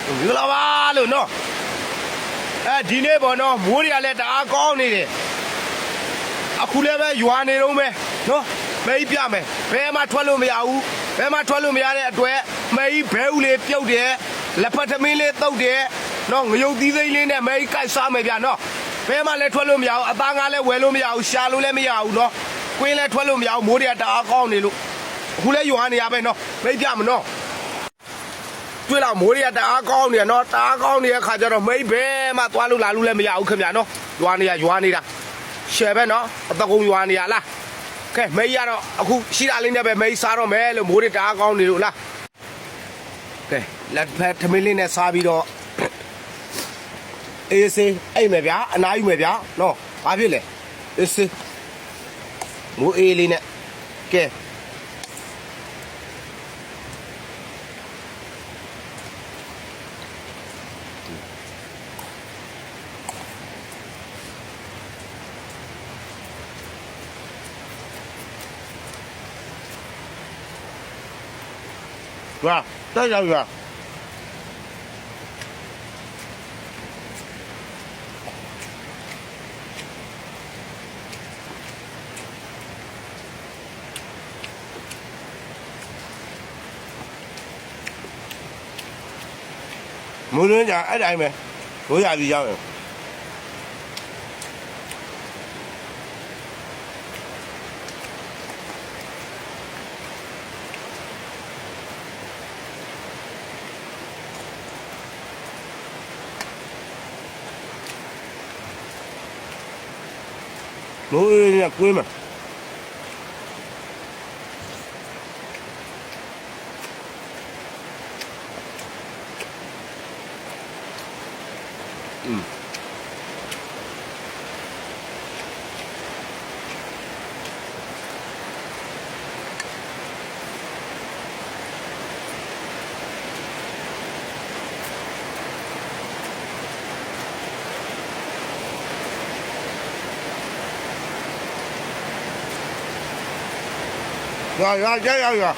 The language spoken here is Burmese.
ယူလာပါလို့နော်ဒီနေ့ပေါ့နော်မိုးတွေကလည်းတအားကောင်းနေတယ်အခုလည်းပဲရွာနေတော့မယ်နော်မေးပြမယ်ဘယ်မှထွက်လို့မရဘူးဘယ်မှထွက်လို့မရတဲ့အတွက်မေးဘဲဦးလေးပြုတ်တယ်လက်ဖက်သမင်းလေးတုတ်တယ်နော်ငရုတ်သီးသိန်းလေးနဲ့မေးကိုက်စားမယ်ဗျာနော်ဘယ်မှလည်းထွက်လို့မရဘူးအသားငါလည်းဝယ်လို့မရဘူးရှာလို့လည်းမရဘူးနော်ကွင်းလည်းထွက်လို့မရဘူးမိုးတွေကတအားကောင်းနေလို့အခုလည်းရွာနေရပဲနော်မေးပြမနော်တွေ့လားမိုးတွေကတအားကောင်းနေရနော်တအားကောင်းနေတဲ့ခါကျတော့မိတ်ဘဲမှသွားလို့လာလို့လည်းမရဘူးခင်ဗျာနော်ရွာနေတာရှယ်ပဲနော်အတကုံရွာနေရလားကဲမိတ်ရတော့အခုရှိတာလေးနဲ့ပဲမိတ်စားတော့မယ်လို့မိုးတွေတအားကောင်းနေလို့လားကဲလက်ဖက်ထမင်းလေးနဲ့စားပြီးတော့အေးစေးအိမ်မယ်ဗျာအနားယူမယ်ဗျာနော်ဘာဖြစ်လဲအေးစေးမိုးအေးလေးနဲ့ကဲ哇，再下去。冇人家爱来没？我也比较。冇人家贵嘛。呀！